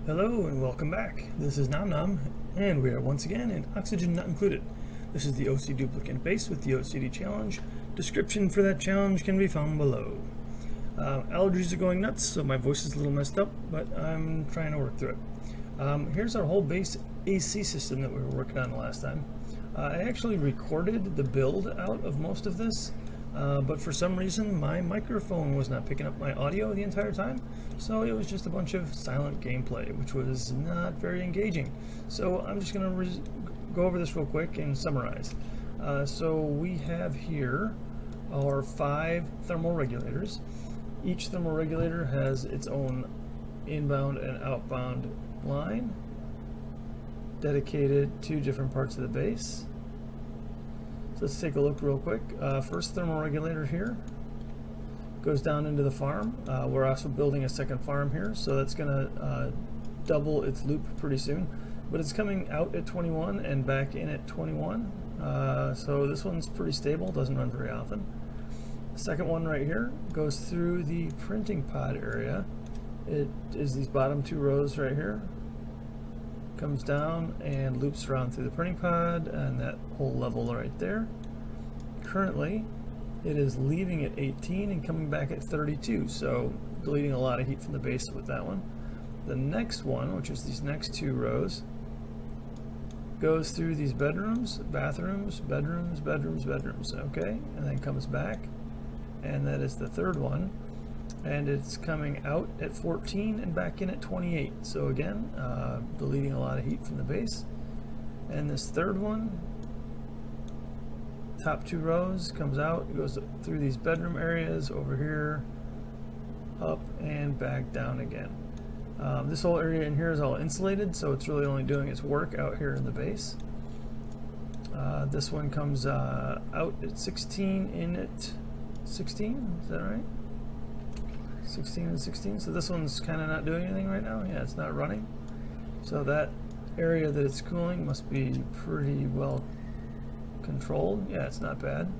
Hello and welcome back. This is Nom Nom, and we are once again in Oxygen Not Included. This is the OC duplicate base with the OCD challenge. Description for that challenge can be found below. Allergies are going nuts, so my voice is a little messed up, but I'm trying to work through it. Here's our whole base AC system that we were working on last time. I actually recorded the build out of most of this, but for some reason my microphone was not picking up my audio the entire time, so it was just a bunch of silent gameplay, which was not very engaging. So I'm just going to go over this real quick and summarize. So we have here our 5 thermal regulators. Each thermal regulator has its own inbound and outbound line dedicated to different parts of the base. So let's take a look real quick. First thermal regulator here goes down into the farm. We're also building a second farm here, so that's going to double its loop pretty soon. But it's coming out at 21 and back in at 21. So this one's pretty stable, doesn't run very often. The second one right here goes through the printing pod area. It is these bottom 2 rows right here. Comes down and loops around through the printing pod and that whole level right there. Currently it is leaving at 18 and coming back at 32, so deleting a lot of heat from the base with that one. The next one, which is these next 2 rows, goes through these bedrooms, bathrooms, bedrooms, bedrooms, bedrooms, okay, and then comes back, and that is the third one. And it's coming out at 14 and back in at 28. So again, deleting a lot of heat from the base. And this third one, top 2 rows, comes out, it goes through these bedroom areas over here, up and back down again. This whole area in here is all insulated, so it's really only doing its work out here in the base. This one comes out at 16, in at 16, is that right? 16 and 16, so this one's kind of not doing anything right now. Yeah, it's not running. So that area that it's cooling must be pretty well controlled. Yeah, it's not bad.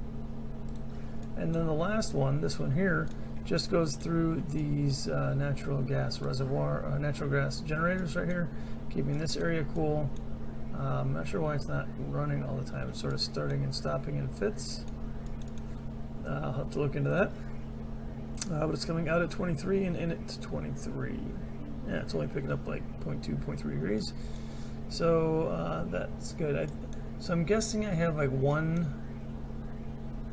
And then the last one, this one here, just goes through these natural gas generators right here, keeping this area cool. I'm not sure why it's not running all the time. It's sort of starting and stopping in fits. I'll have to look into that. But it's coming out at 23 and in at 23. Yeah, it's only picking up like 0.2, 0.3 degrees. So that's good. So I'm guessing I have like 1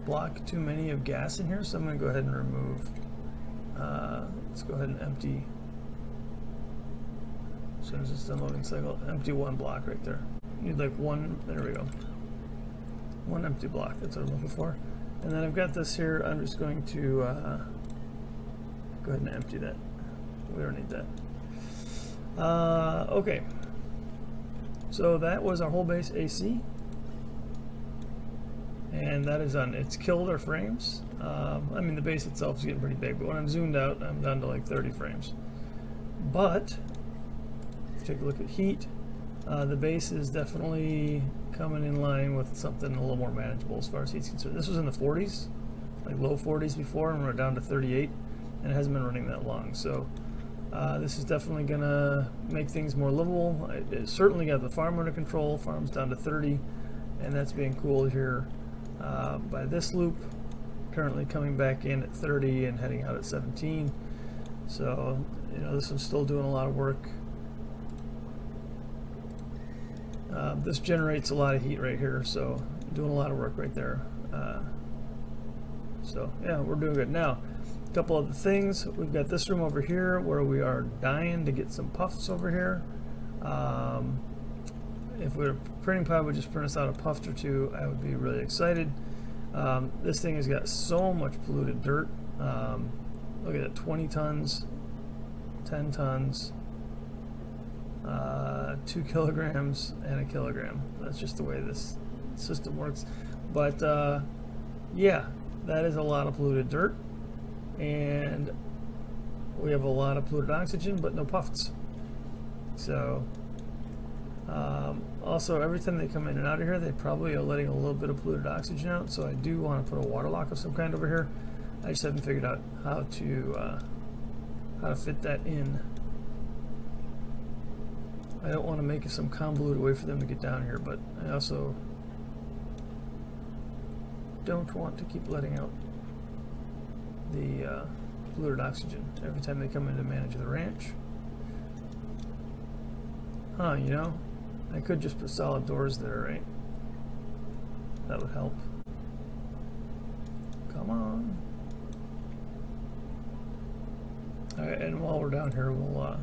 block too many of gas in here, so I'm going to go ahead and remove. Let's go ahead and empty. As soon as it's done loading cycle, empty 1 block right there. Need like 1, there we go. 1 empty block, that's what I'm looking for. And then I've got this here, I'm just going to go ahead and empty that. We don't need that. Okay. So that was our whole base AC. And that is done. It's killed our frames. I mean, the base itself is getting pretty big, but when I'm zoomed out, I'm down to like 30 frames. But, if you take a look at heat, the base is definitely coming in line with something a little more manageable as far as heat's concerned. This was in the 40s, like low 40s before, and we're down to 38. And it hasn't been running that long, so this is definitely gonna make things more livable. It certainly got the farm under control. Farm's down to 30, and that's being cooled here by this loop, currently coming back in at 30 and heading out at 17. So you know, this one's still doing a lot of work. This generates a lot of heat right here, so doing a lot of work right there. So yeah, we're doing good now. Couple other things. We've got this room over here where we are dying to get some puffs over here. If a printing pod would just print us out a puff or 2, I would be really excited. This thing has got so much polluted dirt. Look at it, 20 tons, 10 tons, 2 kilograms, and 1 kilogram. That's just the way this system works. But yeah, that is a lot of polluted dirt. And we have a lot of polluted oxygen, but no puffs. So also every time they come in and out of here, they probably are letting a little bit of polluted oxygen out, so I do want to put a water lock of some kind over here. I just haven't figured out how to fit that in. I don't want to make some convoluted way for them to get down here, but I also don't want to keep letting out the polluted oxygen every time they come in to manage the ranch. Huh, you know, I could just put solid doors there, right? That would help. Come on. Alright, and while we're down here, we'll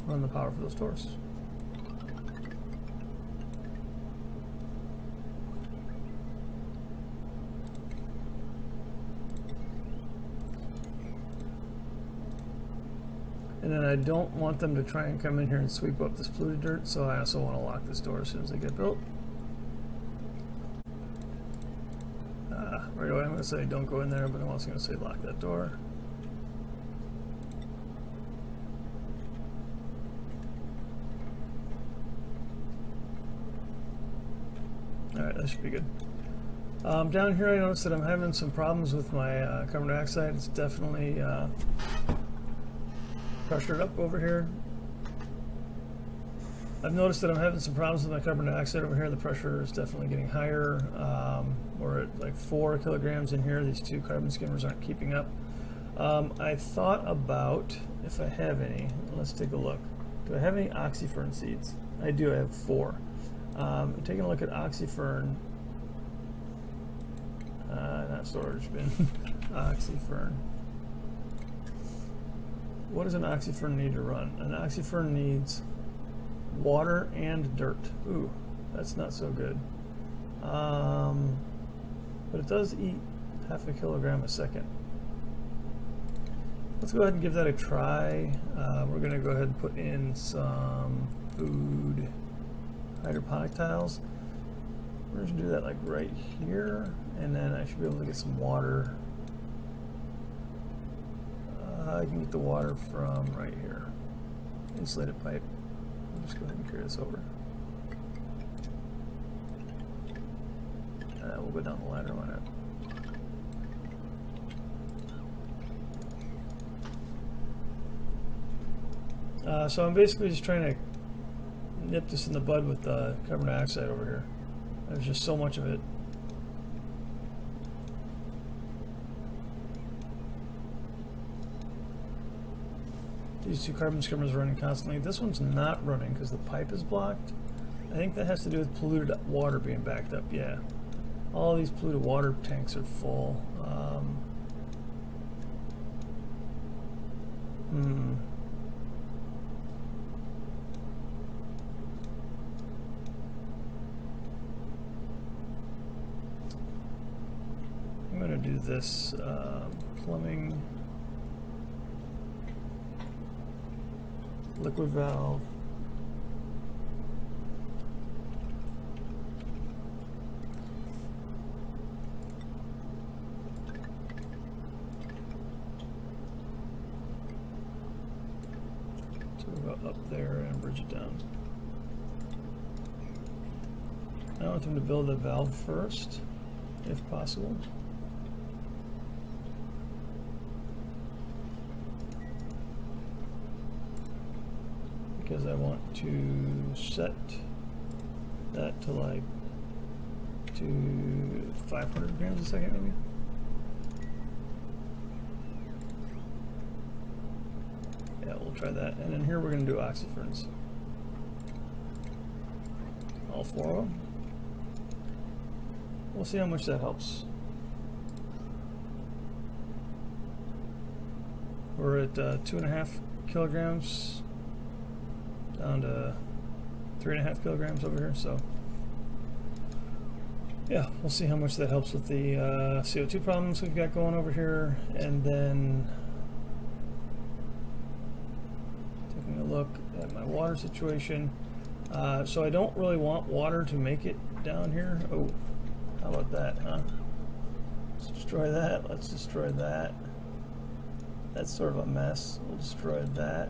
run the power for those doors. And then I don't want them to try and come in here and sweep up this polluted dirt, so I also want to lock this door as soon as they get built. Right away I'm going to say don't go in there, but I'm also going to say lock that door. Alright, that should be good. Down here I noticed that I'm having some problems with my carbon dioxide. It's definitely pressured up over here. I've noticed that I'm having some problems with my carbon dioxide over here. The pressure is definitely getting higher. We're at like 4 kilograms in here. These two carbon skimmers aren't keeping up. I thought about if I have any. Let's take a look. Do I have any oxyfern seeds? I do. I have 4. Taking a look at oxyfern. Not storage bin. Oxyfern. What does an oxyfern need to run? An oxyfern needs water and dirt. Ooh, that's not so good. But it does eat 0.5 kilogram a second. Let's go ahead and give that a try. We're going to go ahead and put in some food hydroponic tiles. We're going to do that like right here, and then I should be able to get some water. I can get the water from right here. Insulated pipe. I'll just go ahead and carry this over. We'll go down the ladder on it. So I'm basically just trying to nip this in the bud with the carbon dioxide over here. There's just so much of it. These two carbon skimmers are running constantly. This one's not running because the pipe is blocked. I think that has to do with polluted water being backed up. Yeah, all these polluted water tanks are full. I'm going to do this plumbing. Liquid valve. So we'll go up there and bridge it down. I want them to build a valve first, if possible. Because I want to set that to like 500 grams a second maybe. Yeah, we'll try that. And then here we're going to do oxyferns. All 4 of them. We'll see how much that helps. We're at 2.5 kilograms. Down to 3.5 kilograms over here, so yeah, we'll see how much that helps with the CO2 problems we've got going over here. And then taking a look at my water situation. So I don't really want water to make it down here. Oh, how about that, huh? Let's destroy that. Let's destroy that. That's sort of a mess. We'll destroy that.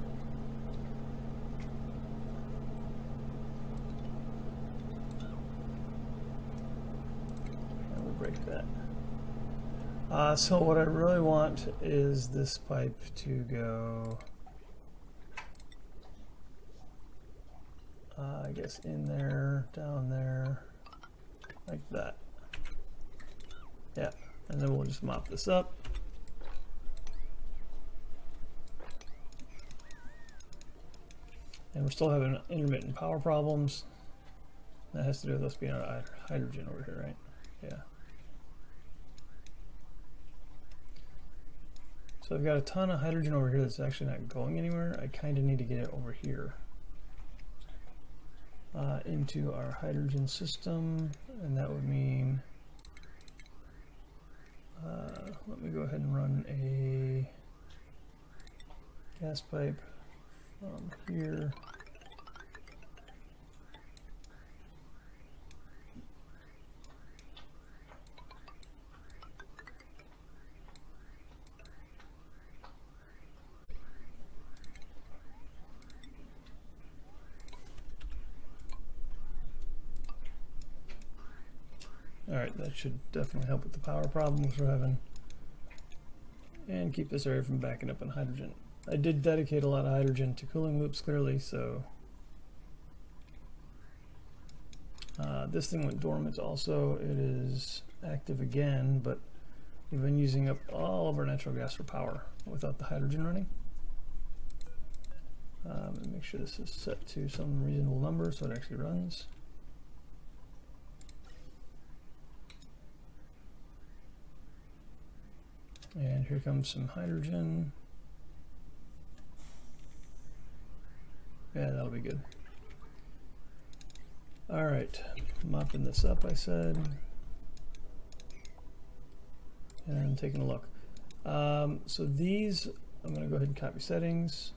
Break that. So what I really want is this pipe to go I guess in there, down there, like that. Yeah, and then we'll just mop this up. And we're still having intermittent power problems. That has to do with us being out of hydrogen over here, right? Yeah. So I've got a ton of hydrogen over here that's actually not going anywhere. I kind of need to get it over here into our hydrogen system, and that would mean let me go ahead and run a gas pipe from here Alright, that should definitely help with the power problems we're having and keep this area from backing up on hydrogen. I did dedicate a lot of hydrogen to cooling loops clearly, so this thing went dormant also. It is active again, but we've been using up all of our natural gas for power without the hydrogen running. And make sure this is set to some reasonable number so it actually runs. And here comes some hydrogen. Yeah, that'll be good. All right, mopping this up, I said. And taking a look. So these, I'm gonna go ahead and copy settings.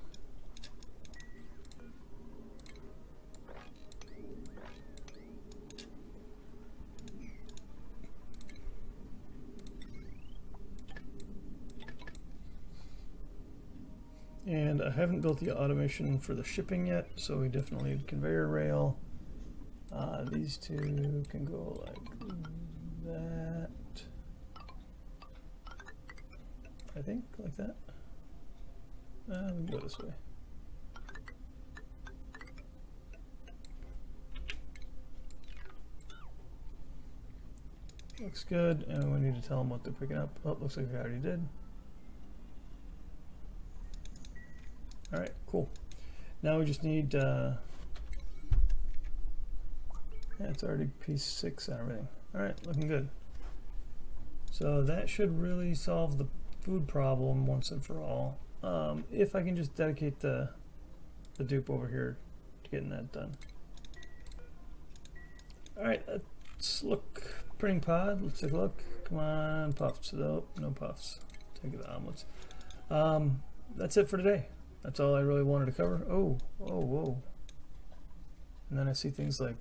And I haven't built the automation for the shipping yet, so we definitely need conveyor rail. These two can go like that. I think, like that. We can go this way. Looks good, and we need to tell them what they're picking up. Oh, looks like I already did. All right, cool. Now we just need, yeah, it's already piece 6 and everything. All right, looking good. So that should really solve the food problem once and for all. If I can just dedicate the dupe over here to getting that done. All right, let's look. Printing pod, let's take a look. Come on, puffs. Nope, no puffs. Take the omelets. That's it for today. That's all I really wanted to cover. Oh, whoa. And then I see things like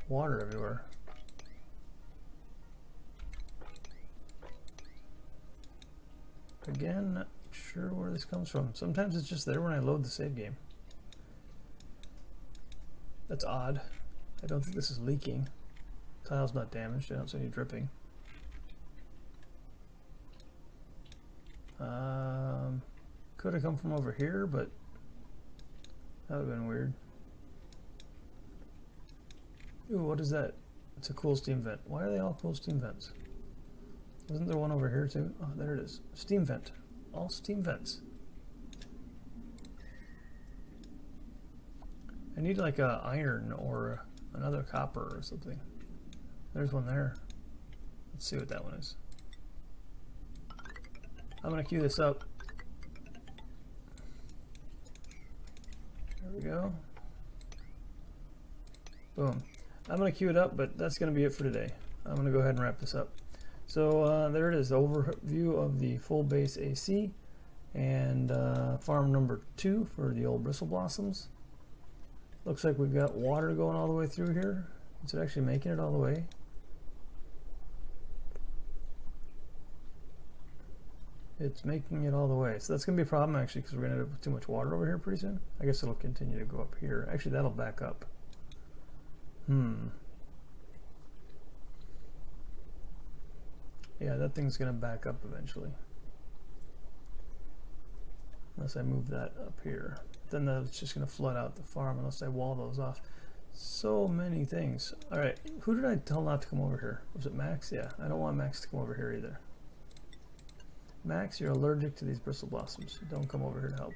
water everywhere. Again, not sure where this comes from. Sometimes it's just there when I load the save game. That's odd. I don't think this is leaking. Tile's not damaged. I don't see any dripping. Could have come from over here, but that would have been weird. Ooh, what is that? It's a cool steam vent. Why are they all cool steam vents? Wasn't there one over here too? Oh, there it is. Steam vent. All steam vents. I need like a iron or another copper or something. There's one there. Let's see what that one is. I'm gonna queue this up. There we go. Boom. I'm gonna queue it up, but that's gonna be it for today. I'm gonna go ahead and wrap this up. So there it is, the overview of the full base AC and farm number 2 for the old bristle blossoms. Looks like we've got water going all the way through here. Is it actually making it all the way? It's making it all the way. So that's going to be a problem actually, because we're going to end up with too much water over here pretty soon. I guess it'll continue to go up here. Actually, that'll back up. Yeah, that thing's going to back up eventually. Unless I move that up here. then it's just going to flood out the farm unless I wall those off. So many things. All right, who did I tell not to come over here? Was it Max? Yeah, I don't want Max to come over here either. Max, you're allergic to these bristle blossoms. Don't come over here to help.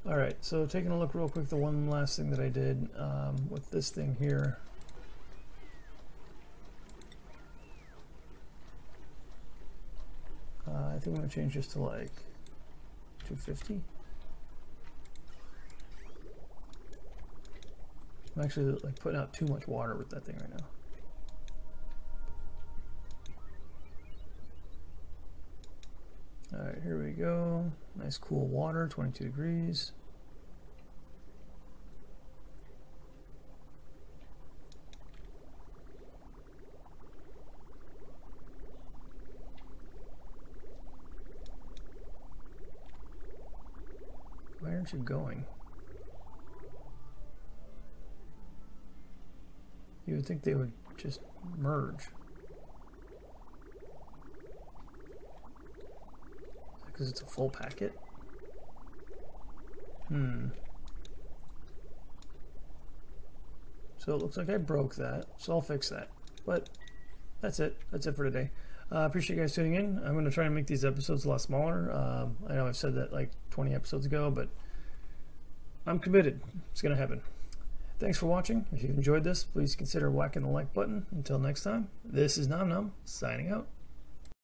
All right, so taking a look real quick, the one last thing that I did with this thing here. I think I'm gonna change this to like 250. I'm actually like putting out too much water with that thing right now. All right, here we go. Nice cool water, 22 degrees. Why aren't you going? You would think they would just merge. Because it's a full packet? So it looks like I broke that, so I'll fix that. But that's it. That's it for today. Appreciate you guys tuning in. I'm going to try and make these episodes a lot smaller. I know I've said that like 20 episodes ago, but I'm committed. It's going to happen. Thanks for watching. If you enjoyed this, please consider whacking the like button. Until next time, this is Nom Nom, signing out.